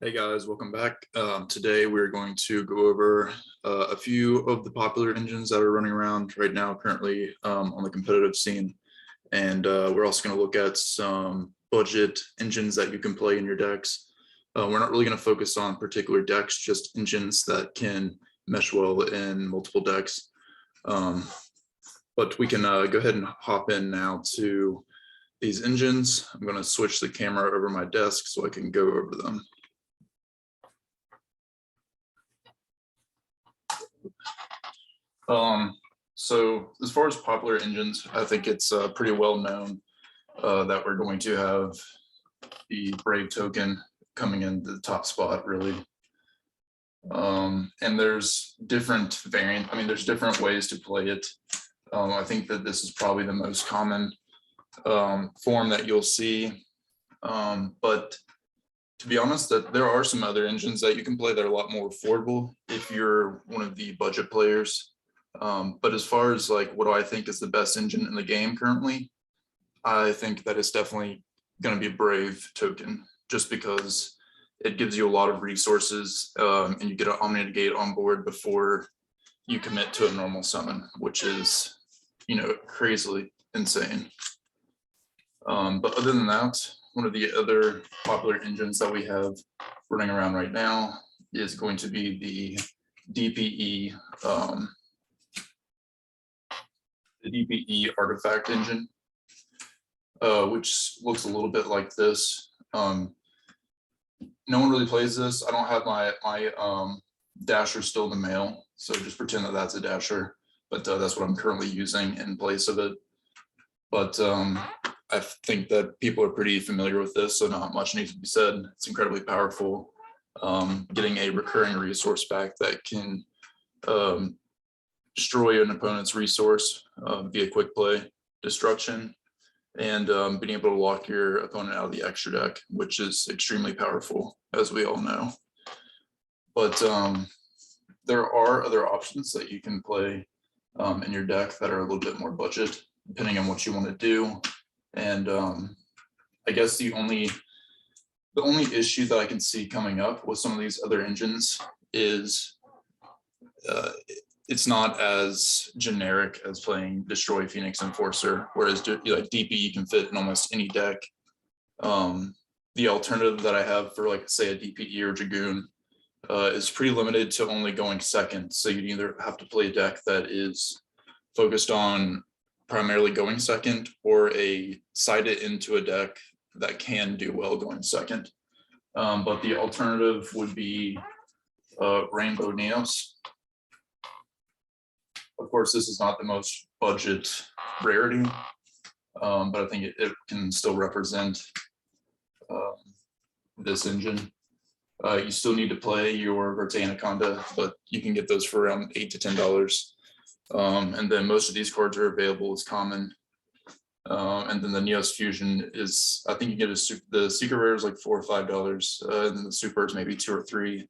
Hey guys, welcome back. Today we're going to go over a few of the popular engines that are running around right now currently on the competitive scene. And we're also going to look at some budget engines that you can play in your decks. We're not really going to focus on particular decks, just engines that can mesh well in multiple decks. But we can go ahead and hop in now to these engines. I'm going to switch the camera over my desk so I can go over them. So as far as popular engines, I think it's pretty well known that we're going to have the Brave token coming in the top spot, really. And there's different there's different ways to play it. I think that this is probably the most common form that you'll see. But to be honest, that there are some other engines that you can play that are a lot more affordable if you're one of the budget players. But as far as like what do I think is the best engine in the game currently, I think that it's definitely going to be a Brave token, just because it gives you a lot of resources and you get an Omni Negate on board before you commit to a normal summon, which is, crazily insane. But other than that, one of the other popular engines that we have running around right now is going to be the Dbe Artifact Engine, which looks a little bit like this. No one really plays this. I don't have my dasher still in the mail, so just pretend that that's a dasher, but that's what I'm currently using in place of it. But I think that people are pretty familiar with this, so not much needs to be said. It's incredibly powerful. Getting a recurring resource back that can destroy an opponent's resource via quick play destruction, and being able to lock your opponent out of the extra deck, which is extremely powerful, as we all know. But there are other options that you can play in your deck that are a little bit more budget, depending on what you want to do. And I guess the only issue that I can see coming up with some of these other engines is it's not as generic as playing Destroy Phoenix Enforcer, whereas like DP can fit in almost any deck. The alternative that I have for like say a DPE or Dragoon is pretty limited to only going second. So you'd either have to play a deck that is focused on primarily going second, or side it into a deck that can do well going second. But the alternative would be Rainbow Neos. Of course, this is not the most budget rarity, but I think it can still represent this engine. You still need to play your Verte Anaconda, but you can get those for around $8 to $10. And then most of these cards are available as common. And then the Neos Fusion is, I think you get the secret rare is like $4 or $5, and then the super is maybe 2 or 3.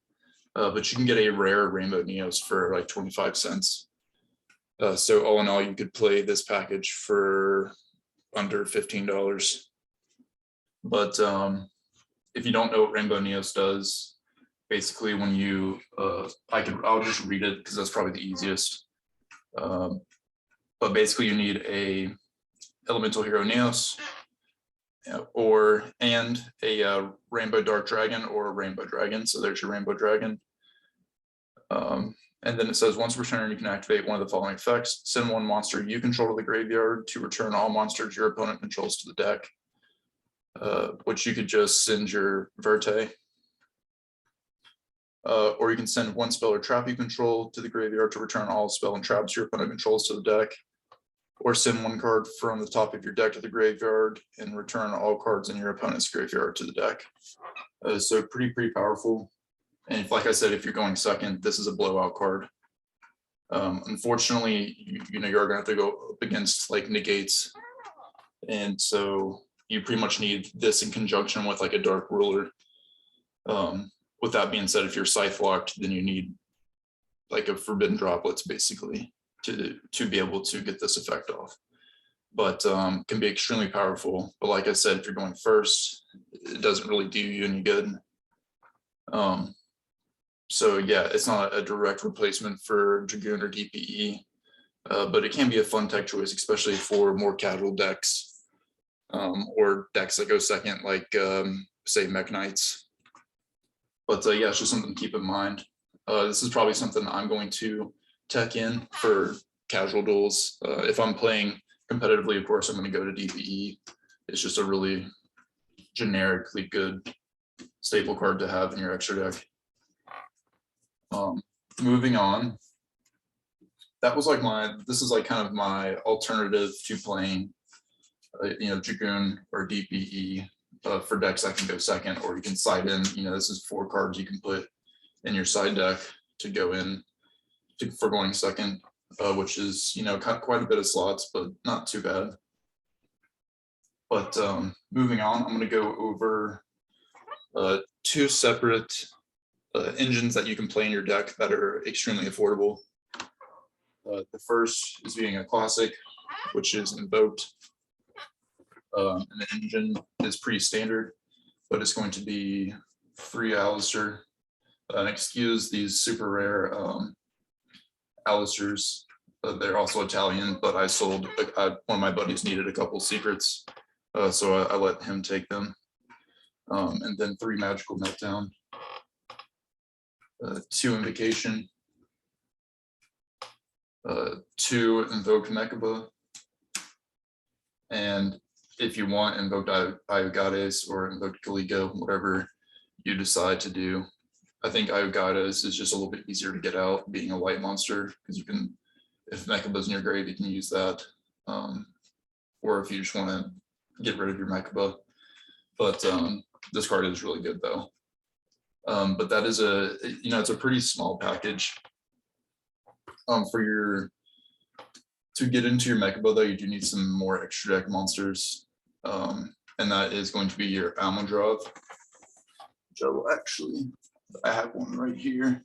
But you can get a rare Rainbow Neos for like 25 cents. So all in all, you could play this package for under $15. But if you don't know what Rainbow Neos does, basically when you, I'll just read it because that's probably the easiest. But basically you need a Elemental Hero Neos and a Rainbow Dark Dragon or a Rainbow Dragon. So there's your Rainbow Dragon. And then it says, once per turn, you can activate one of the following effects. Send one monster you control to the graveyard to return all monsters your opponent controls to the deck, which you could just send your Verte. Or you can send one spell or trap you control to the graveyard to return all spell and traps your opponent controls to the deck. Or send one card from the top of your deck to the graveyard and return all cards in your opponent's graveyard to the deck. So pretty powerful. And if, like I said, if you're going second, this is a blowout card. Unfortunately, you're going to have to go up against like negates. And so you pretty much need this in conjunction with like a Dark Ruler. With that being said, if you're scythe locked, then you need like a Forbidden Droplets basically to be able to get this effect off. But can be extremely powerful. But like I said, if you're going first, it doesn't really do you any good. So yeah, it's not a direct replacement for Dragoon or DPE, but it can be a fun tech choice, especially for more casual decks, or decks that go second, like say Mech Knights. But yeah, it's just something to keep in mind. This is probably something I'm going to tech in for casual duels. If I'm playing competitively, of course, I'm going to go to DPE. It's just a really generically good staple card to have in your extra deck. Moving on, that was like this is like kind of my alternative to playing, Dragoon or DPE for decks that can go second, or you can side in, this is 4 cards you can put in your side deck to go in for going second, which is, quite a bit of slots, but not too bad. But moving on, I'm going to go over 2 separate engines that you can play in your deck that are extremely affordable. The first is being a classic, which is Invoked. And the engine is pretty standard, but it's going to be 3 Alistair. And excuse these super rare Alistairs. They're also Italian, but I sold, one of my buddies needed a couple secrets, so I let him take them. And then 3 Magical Meltdown, 2 Invocation, 2 Invoked Mechaba, and if you want, Invoked Iogates or Invoked Calico, whatever you decide to do. I think Iogates is just a little bit easier to get out, being a light monster, because you can, if Mechaba's in your grave, you can use that. Or if you just want to get rid of your Mechaba. But this card is really good though. But that is it's a pretty small package. To get into your Mechaba though, you do need some more extra deck monsters. And that is going to be your Almudrov, which I will actually, I have one right here.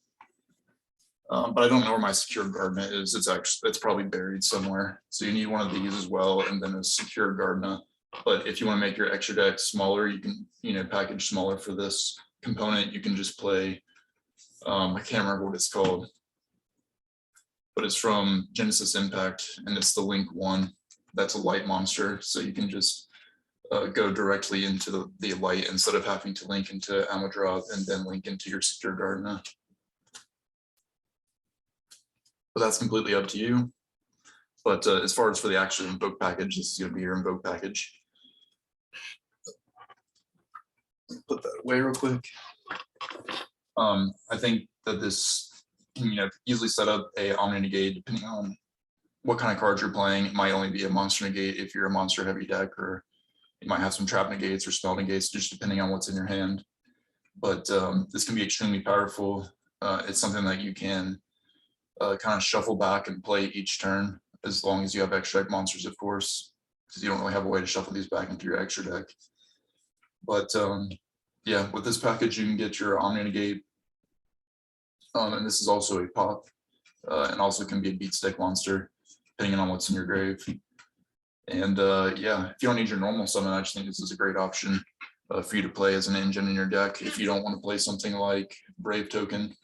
But I don't know where my Secure Gardener is. It's probably buried somewhere. So you need one of these as well, and then a Secure Gardener. But if you want to make your extra deck smaller, you can, package smaller for this component. You can just play, I can't remember what it's called, but it's from Genesis Impact, and it's the Link 1. That's a light monster, so you can just go directly into the light instead of having to link into Almudrov and then link into your Secure Gardener. But that's completely up to you. But as far as for the actual Invoke package, this is going to be your Invoke package. Put that away real quick. I think that this can, easily set up a Omni Negate depending on what kind of cards you're playing. It might only be a Monster Negate if you're a monster heavy deck, or you might have some Trap Negates or Spell Negates, just depending on what's in your hand. But this can be extremely powerful. It's something that you can kind of shuffle back and play each turn, as long as you have extra deck monsters, of course, because you don't really have a way to shuffle these back into your extra deck. But yeah, with this package, you can get your Omni Negate, and this is also a pop, and also can be a beat stick monster, depending on what's in your grave. And yeah, if you don't need your normal summon, I just think this is a great option for you to play as an engine in your deck if you don't want to play something like Brave Token.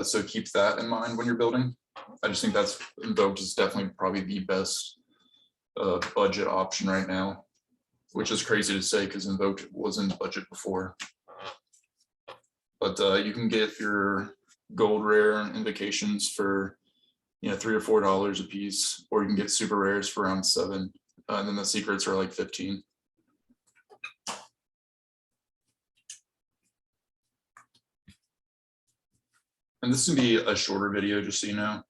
So keep that in mind when you're building. I just think that's Invoked is definitely probably the best budget option right now, which is crazy to say because Invoked wasn't budget before. But you can get your gold rare invocations for $3 or $4 a piece, or you can get super rares for around $7, and then the secrets are like $15. And this can be a shorter video, just so you know.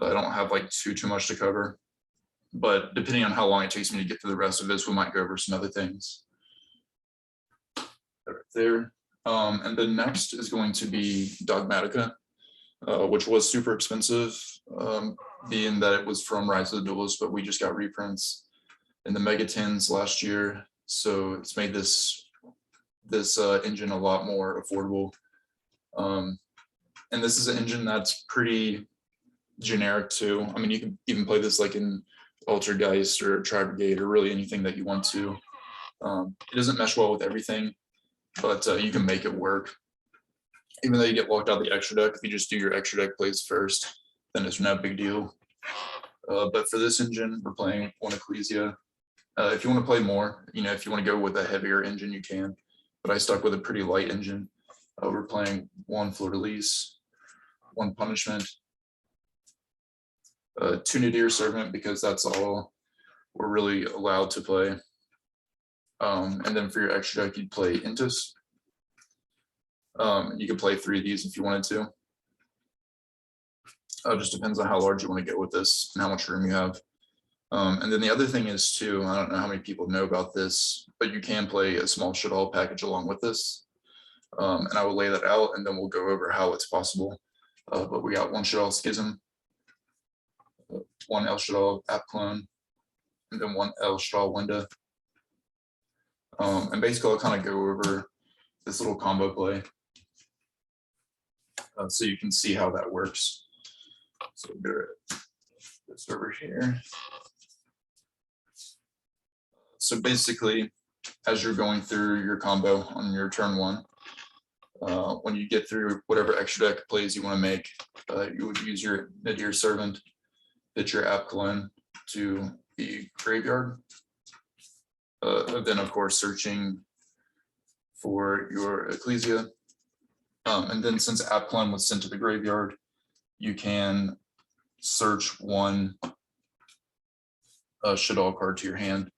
I don't have like too much to cover, but depending on how long it takes me to get through the rest of this, we might go over some other things. Right there. And then next is going to be Dogmatica, which was super expensive, being that it was from Rise of the Duelists, but we just got reprints in the Mega Tins last year, so it's made this engine a lot more affordable. And this is an engine that's pretty generic too. I mean, you can even play this like in Altergeist or Tri-Brigade or really anything that you want to. It doesn't mesh well with everything, but you can make it work. Even though you get locked out of the extra deck, if you just do your extra deck plays first, then it's not a big deal. But for this engine, we're playing one Ecclesia. If you want to play more, if you want to go with a heavier engine, you can. But I stuck with a pretty light engine. We're playing one Fleur-de-Lis, one Punishment, 2 Nadir Servant, because that's all we're really allowed to play. And then for your extra deck, you'd play Intus. You could play 3 of these if you wanted to. It just depends on how large you want to go with this and how much room you have. And then the other thing is too, I don't know how many people know about this, but you can play a small shuttle package along with this. And I will lay that out and then we'll go over how it's possible. But we got 1 shuttle Schism, 1 L shuttle App Clone, and then 1 L shuttle Winda. And basically I'll kind of go over this little combo play so you can see how that works. So we'll get this over here. So basically, as you're going through your combo on your turn 1, when you get through whatever extra deck plays you want to make, you would use your Nadir Servant, hit your App Clone to the graveyard. Then, of course, searching for your Ecclesia. And then since App Clone was sent to the graveyard, you can search 1 Shaddoll card to your hand,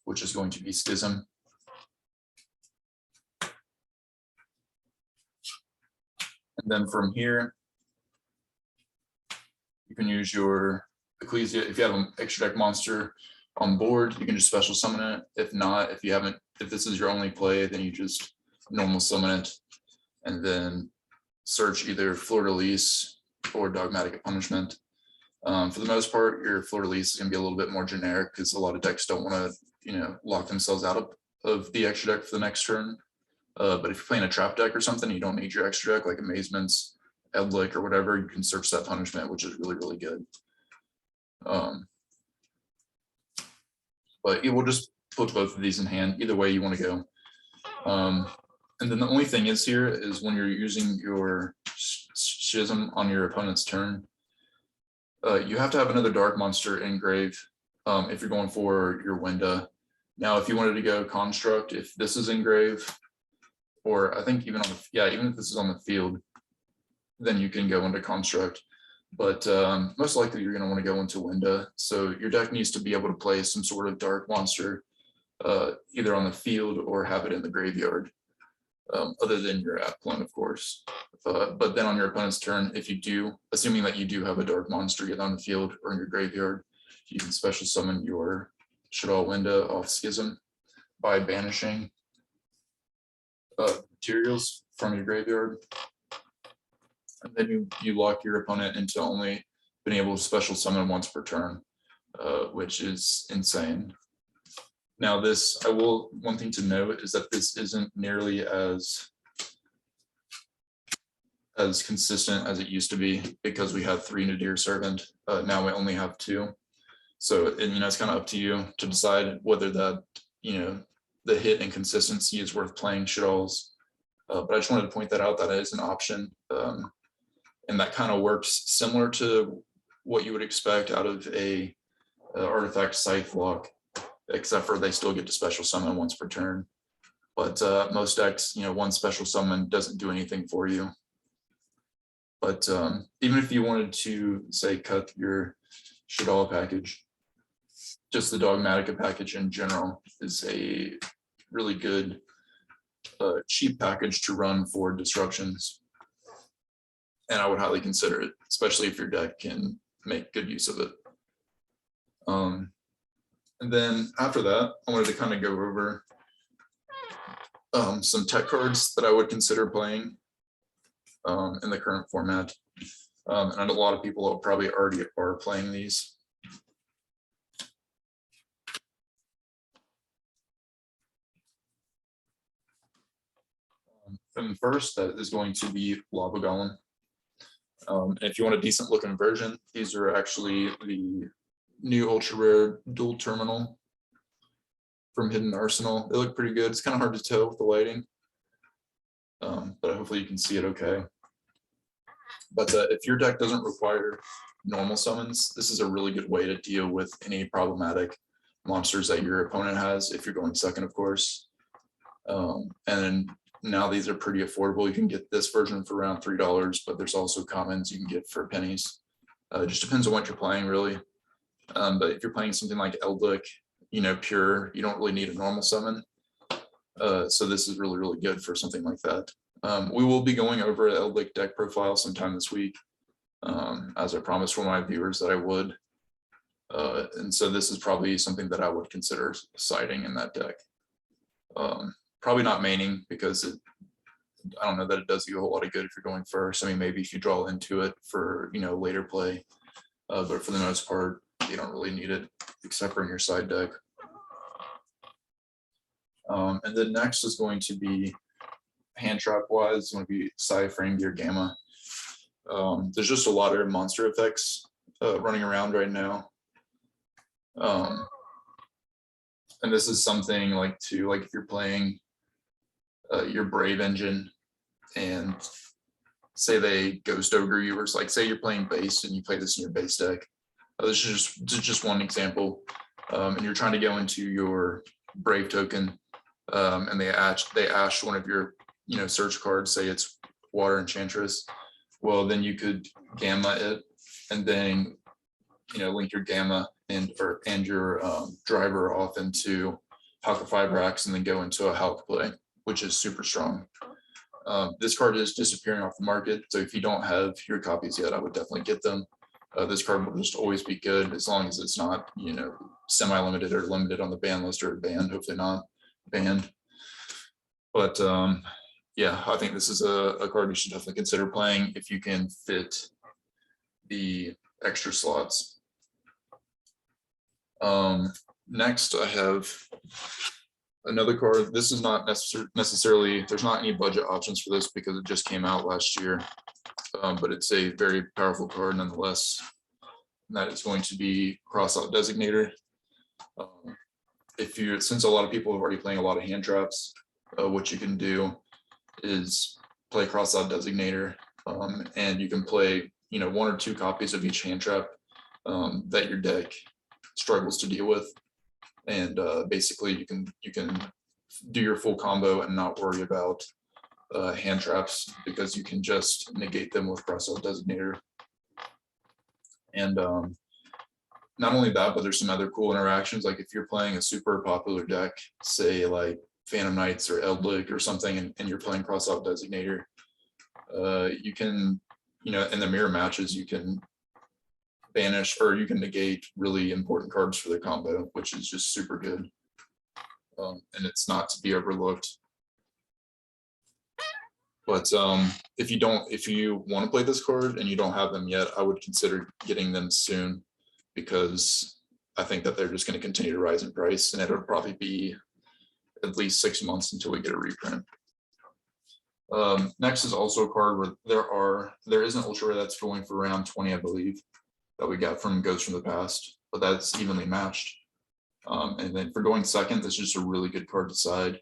which is going to be Schism. And then from here, you can use your Ecclesia. If you have an extra deck monster on board, you can just special summon it. If not, if this is your only play, then you just normal summon it and then search either Fleur-de-Lis or Dogmatica Punishment. For the most part, your Fleur-de-Lis is going to be a little bit more generic because a lot of decks don't want to, lock themselves out of the extra deck for the next turn. But if you're playing a trap deck or something, you don't need your extra deck like Amazements, Edlic, or whatever. You can search that Punishment, which is really, really good. But it will just put both of these in hand, either way you want to go. And then the only thing is here is when you're using your Schism on your opponent's turn, you have to have another dark monster in grave if you're going for your Winda. Now, if you wanted to go Construct, if this is in grave, or I think even even if this is on the field, then you can go into Construct. But most likely you're going to want to go into Winda. So your deck needs to be able to play some sort of dark monster either on the field or have it in the graveyard, other than your App Clone, of course. But then on your opponent's turn, if you do, assuming that you do have a dark monster either on the field or in your graveyard, you can special summon your Shaddoll Winda off Schism by banishing materials from your graveyard. And then you lock your opponent into only being able to special summon once per turn, which is insane. Now one thing to note is that this isn't nearly as consistent as it used to be because we had 3 Nadir Servant. Now we only have 2. So, it's kind of up to you to decide whether that, the hit and consistency is worth playing Shaddolls. But I just wanted to point that out, that is an option. And that kind of works similar to what you would expect out of a artifact Scythe lock, except for they still get to special summon once per turn. But most decks, 1 special summon doesn't do anything for you. But even if you wanted to, say, cut your Shaddoll package, just the Dogmatica package in general is a really good, cheap package to run for disruptions. And I would highly consider it, especially if your deck can make good use of it. And then after that, I wanted to kind of go over some tech cards that I would consider playing in the current format. And a lot of people probably already are playing these. And first, that is going to be Lava Golem. If you want a decent looking version, these are actually the new ultra rare dual terminal from Hidden Arsenal. They look pretty good. It's kind of hard to tell with the lighting, but hopefully you can see it okay. But if your deck doesn't require normal summons, this is a really good way to deal with any problematic monsters that your opponent has, if you're going second, of course. And now these are pretty affordable. You can get this version for around $3, but there's also commons you can get for pennies. It just depends on what you're playing, really. But if you're playing something like Eldlik, pure, you don't really need a normal summon. So this is really, really good for something like that. We will be going over Eldlik deck profile sometime this week, as I promised for my viewers that I would. And so this is probably something that I would consider siding in that deck. Probably not maining, because I don't know that it does you a whole lot of good if you're going first. I mean, maybe if you draw into it for later play, but for the most part, you don't really need it except for in your side deck. And then next is going to be hand trap wise, it's going to be Frame Gear Gamma. There's just a lot of monster effects running around right now. And this is something like if you're playing your Brave engine and say they ghost ogre you, or like say you're playing base and you play this in your base deck. This is just one example. And you're trying to go into your Brave token, and they ash one of your search cards, say it's Water Enchantress. Well, then you could Gamma it, and then link your Gamma and your driver off into Halka-Fibrax, and then go into a Halk play, which is super strong. This card is disappearing off the market, so if you don't have your copies yet, I would definitely get them. This card will just always be good as long as it's not semi-limited or limited on the ban list or banned. Hopefully not banned. But yeah, I think this is a card you should definitely consider playing if you can fit the extra slots. Next, I have another card. This is not necessarily, there's not any budget options for this because it just came out last year, but it's a very powerful card nonetheless. And that is going to be Crossout Designator. Since a lot of people are already playing a lot of hand traps, what you can do is play Crossout Designator, and you can play one or two copies of each hand trap that your deck struggles to deal with, and basically you can do your full combo and not worry about hand traps, because you can just negate them with Crossout Designator. And not only that, but there's some other cool interactions. Like if you're playing a super popular deck, say like Phantom Knights or Eldlik or something, and you're playing Crossout Designator, you can, in the mirror matches, you can banish or you can negate really important cards for the combo, which is just super good. And it's not to be overlooked. But if you want to play this card and you don't have them yet, I would consider getting them soon, because I think that they're just going to continue to rise in price, and it'll probably be at least 6 months until we get a reprint. Next is also a card where there is an ultra rare that's going for around 20, I believe, that we got from Ghosts from the Past, but that's evenly matched. And then for going second, this is just a really good card to side.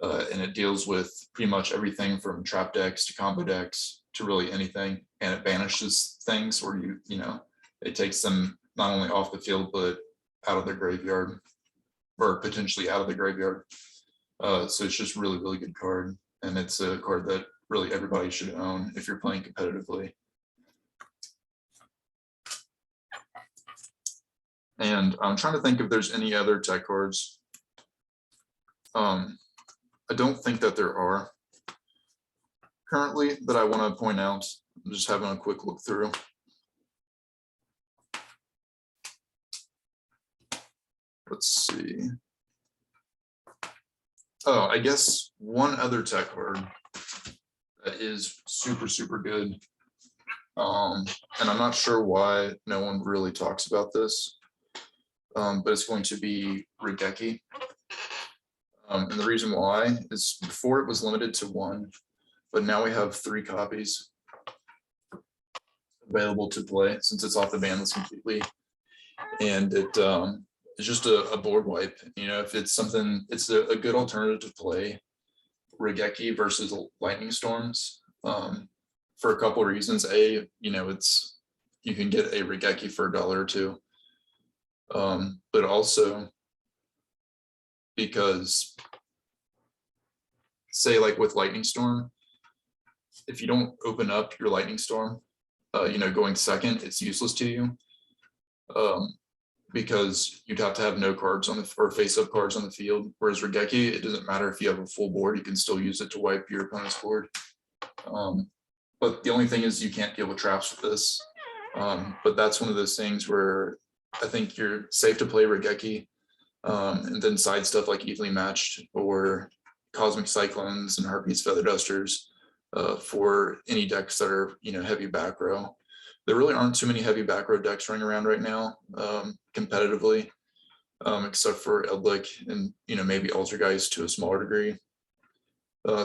And it deals with pretty much everything from trap decks to combo decks to really anything. And it banishes things where it takes them not only off the field, but out of the graveyard, or potentially out of the graveyard. So it's just really, really good card. And it's a card that really everybody should own if you're playing competitively. And I'm trying to think if there's any other tech cards. I don't think that there are currently that I want to point out. I'm just having a quick look through. Let's see. Oh, I guess one other tech card that is super, super good. And I'm not sure why no one really talks about this, but it's going to be Rebecchi. And the reason why is before it was limited to 1, but now we have 3 copies available to play since it's off the ban list completely. And it's just a board wipe. If it's something, it's a good alternative to play Rebecchi versus lightning storms for a couple of reasons. A, it's you can get a Rebecchi for $1 or $2, but also because, say, like with lightning storm, if you don't open up your lightning storm, going second, it's useless to you. Because you'd have to have no cards on the or face-up cards on the field. Whereas Rebecchi, it doesn't matter if you have a full board, you can still use it to wipe your opponent's board. But the only thing is you can't deal with traps with this. But that's one of those things where I think you're safe to play Rebecchi, and then side stuff like evenly matched or cosmic cyclones and harpies feather dusters for any decks that are heavy back row. There really aren't too many heavy back row decks running around right now competitively, except for Eldlik and maybe Altergeist to a smaller degree.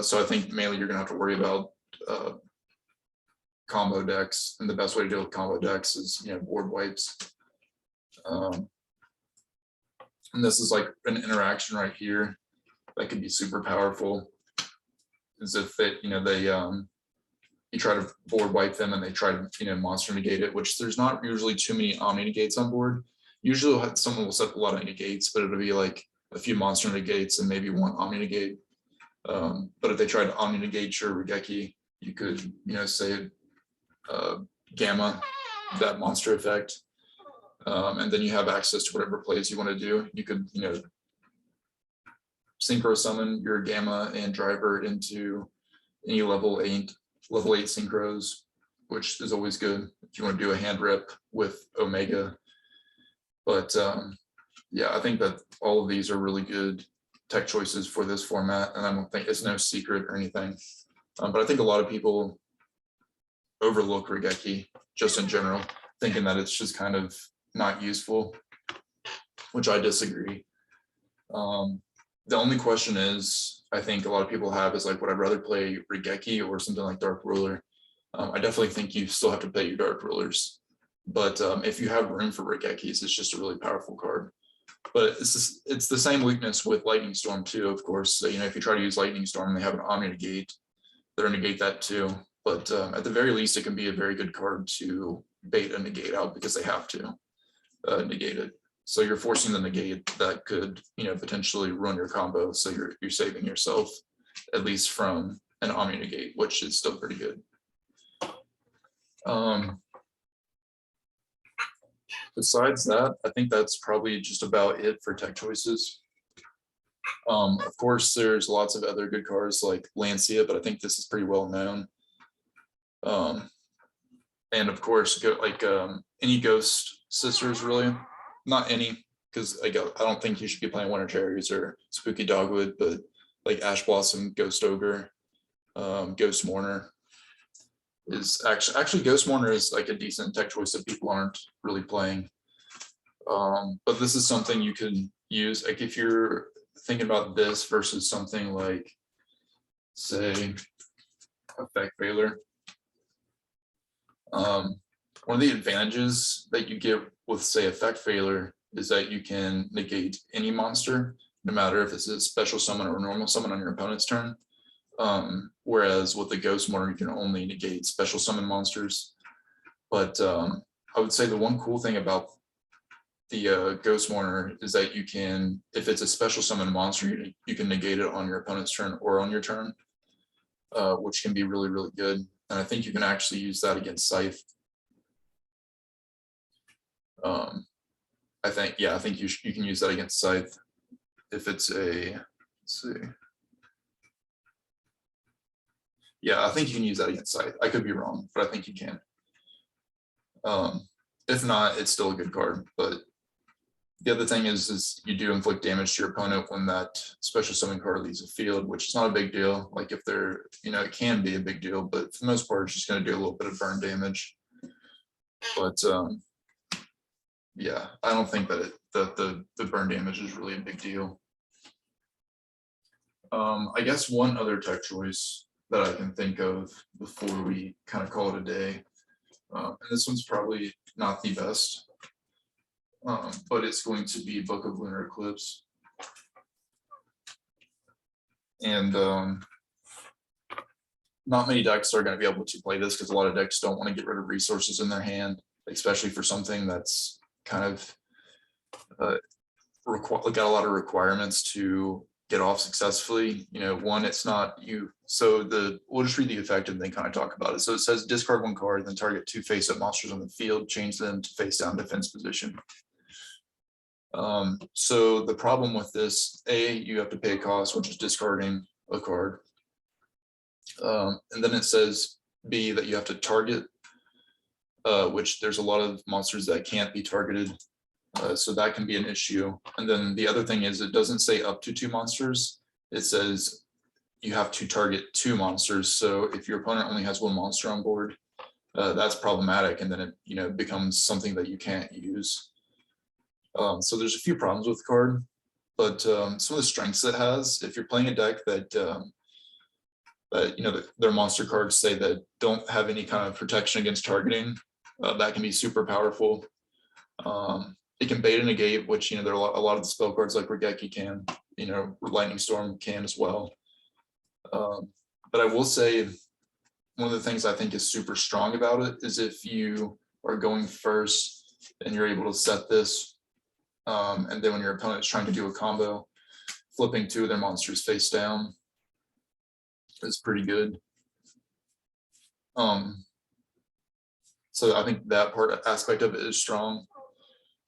So I think mainly you're gonna have to worry about combo decks, and the best way to deal with combo decks is board wipes. And this is like an interaction right here that could be super powerful. Is if they you try to board wipe them and they try to monster negate it, which there's not usually too many omni negates on board. Usually someone will set up a lot of negates, but it'll be like a few monster negates and maybe one omni negate. But if they try to omni negate your Rebecchi, you could say gamma that monster effect, and then you have access to whatever plays you want to do. You could synchro summon your gamma and driver into any level 8 synchros, which is always good if you want to do a hand rip with Omega. But yeah, I think that all of these are really good tech choices for this format, and I don't think it's no secret or anything. But I think a lot of people overlook Rebecchi just in general, thinking that it's just kind of not useful, which I disagree. The only question is, I think a lot of people have is like, would I rather play Rebecchi or something like Dark Ruler? I definitely think you still have to play your Dark Rulers, but if you have room for Rebecchis, it's just a really powerful card. But it's the same weakness with Lightning Storm too, of course. So, if you try to use Lightning Storm, they have an Omni negate, they're gonna negate that too. But at the very least, it can be a very good card to bait a negate out because they have to negate it. So you're forcing the negate that could, potentially ruin your combo. So you're saving yourself at least from an Omni negate, which is still pretty good. Besides that, I think that's probably just about it for tech choices. Of course, there's lots of other good cards like Lancia, but I think this is pretty well known. And of course, any Ghost Sisters, really. Not any, because I don't think you should be playing Winter Cherries or Spooky Dogwood, but like Ash Blossom, Ghost Ogre, Ghost Mourner is actually Ghost Mourner is like a decent tech choice that people aren't really playing. But this is something you can use, like if you're thinking about this versus something like, say, Effect Veiler. One of the advantages that you get with, say, Effect Veiler is that you can negate any monster, no matter if it's a special summon or a normal summon on your opponent's turn. Whereas with the Ghost Mourner, you can only negate special summon monsters. But I would say the one cool thing about the Ghost Mourner is that you can, if it's a special summon monster, you can negate it on your opponent's turn or on your turn, which can be really, really good. And I think you can actually use that against Scythe. I think you can use that against Scythe if it's a, let's see. Yeah, I think you can use that against Scythe. I could be wrong, but I think you can. If not, it's still a good card. But the other thing is you do inflict damage to your opponent when that special summon card leaves the field, which is not a big deal. Like if they're, it can be a big deal, but for the most part, it's just going to do a little bit of burn damage. But yeah, I don't think that the burn damage is really a big deal. I guess one other tech choice that I can think of before we kind of call it a day, and this one's probably not the best, but it's going to be Book of Lunar Eclipse. And not many decks are going to be able to play this because a lot of decks don't want to get rid of resources in their hand, especially for something that's kind of got a lot of requirements to get off successfully. You know, one, it's not you. So we'll just read the effect and then kind of talk about it. So it says discard 1 card, then target 2 face-up monsters on the field, change them to face-down defense position. So the problem with this, you have to pay a cost, which is discarding a card. And then it says B, that you have to target, which there's a lot of monsters that can't be targeted. So that can be an issue. And then the other thing is it doesn't say up to 2 monsters. It says you have to target 2 monsters. So if your opponent only has 1 monster on board, that's problematic. And then it becomes something that you can't use. So there's a few problems with the card, but some of the strengths it has, if you're playing a deck that their monster cards say that don't have any kind of protection against targeting, that can be super powerful. It can bait and negate, which there are a lot of the spell cards like Rebecchi can, Lightning Storm can as well. But I will say one of the things I think is super strong about it is if you are going first and you're able to set this, and then when your opponent is trying to do a combo, flipping 2 of their monsters face down is pretty good. So I think that aspect of it is strong,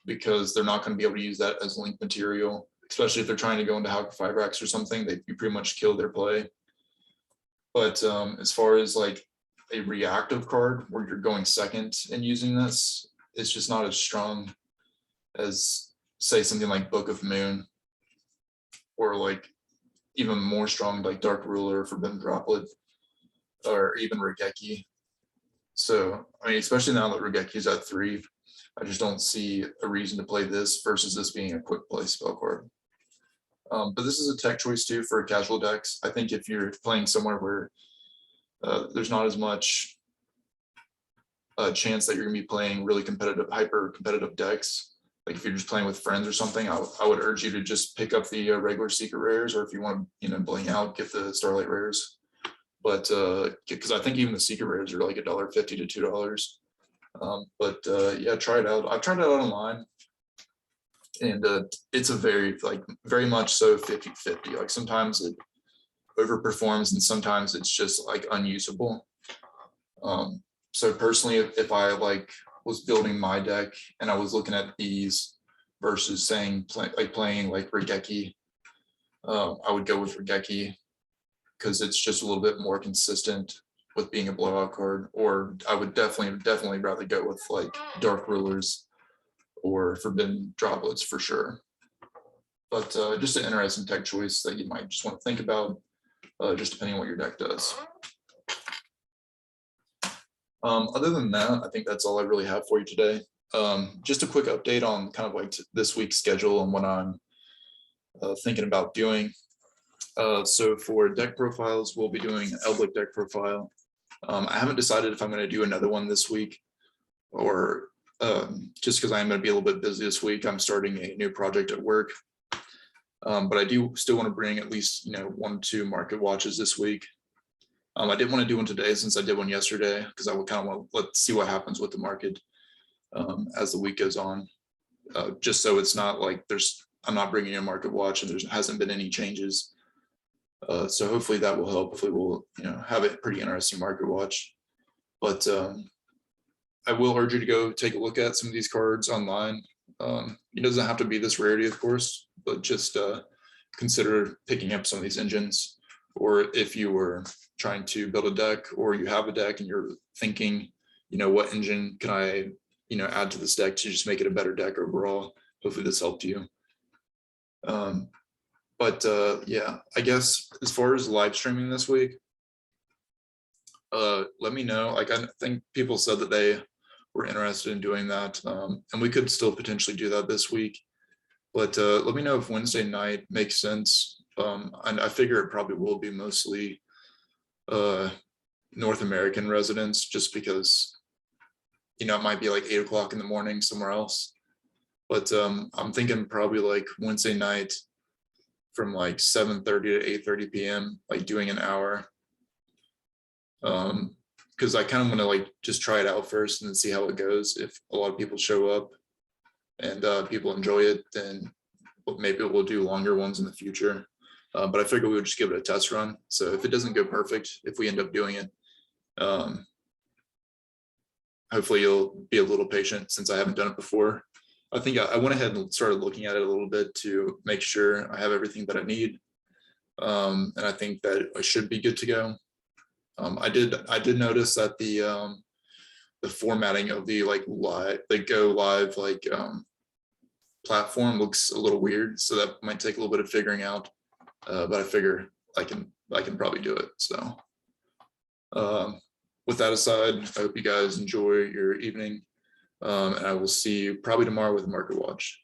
because they're not going to be able to use that as link material, especially if they're trying to go into Hawk 5 racks or something. You pretty much kill their play. But as far as like a reactive card where you're going second and using this, it's just not as strong as, say, something like Book of Moon, or like even more strong like Dark Ruler, Forbidden Droplet, or even Rebecchi. So I mean, especially now that Rebecchi is at 3, I just don't see a reason to play this versus this being a quick play spell card. But this is a tech choice too for casual decks. I think if you're playing somewhere where there's not as much chance that you're gonna be playing really competitive, hyper competitive decks, like if you're just playing with friends or something, I would urge you to just pick up the regular secret rares, or if you want to bling out, get the Starlight rares. But because I think even the secret rares are like $1.50 to $2. Yeah, try it out. I've tried it out online, and it's a very much so 50-50. Like sometimes it overperforms and sometimes it's just like unusable. So personally, if I was building my deck and I was looking at these versus playing like Rebecchi, I would go with Rebecchi because it's just a little bit more consistent with being a blowout card. Or I would definitely rather go with like Dark Rulers or Forbidden Droplets for sure. But just an interesting tech choice that you might just want to think about, just depending on what your deck does. Other than that, I think that's all I really have for you today. Just a quick update on kind of like this week's schedule and what I'm thinking about doing. So for deck profiles, we'll be doing an Elblick deck profile. I haven't decided if I'm going to do another one this week, or just because I'm going to be a little bit busy this week. I'm starting a new project at work. But I do still want to bring at least 1 or 2 market watches this week. I didn't want to do one today since I did one yesterday, because I would kind of want to see what happens with the market as the week goes on, just so it's not like I'm not bringing in a market watch and there hasn't been any changes. So hopefully that will help. Hopefully we'll have a pretty interesting market watch. But I will urge you to go take a look at some of these cards online. It doesn't have to be this rarity, of course, but just consider picking up some of these engines. Or if you were trying to build a deck, or you have a deck and you're thinking, what engine can I, add to this deck to just make it a better deck overall. Hopefully this helped you. Yeah, I guess as far as live streaming this week, let me know. Like, I think people said that they were interested in doing that, and we could still potentially do that this week. But let me know if Wednesday night makes sense. And I figure it probably will be mostly North American residents, just because it might be like 8 o'clock in the morning somewhere else. But I'm thinking probably like Wednesday night from like 7:30 to 8:30 p.m., like doing an hour. Because I kind of want to like just try it out first and then see how it goes. If a lot of people show up and people enjoy it, then maybe we'll do longer ones in the future. But I figured we would just give it a test run. So if it doesn't go perfect, if we end up doing it, hopefully you'll be a little patient since I haven't done it before. I think I went ahead and started looking at it a little bit to make sure I have everything that I need. And I think that I should be good to go. I did notice that the formatting of the go live platform looks a little weird, so that might take a little bit of figuring out. But I figure I can probably do it. So with that aside, I hope you guys enjoy your evening, and I will see you probably tomorrow with Market Watch.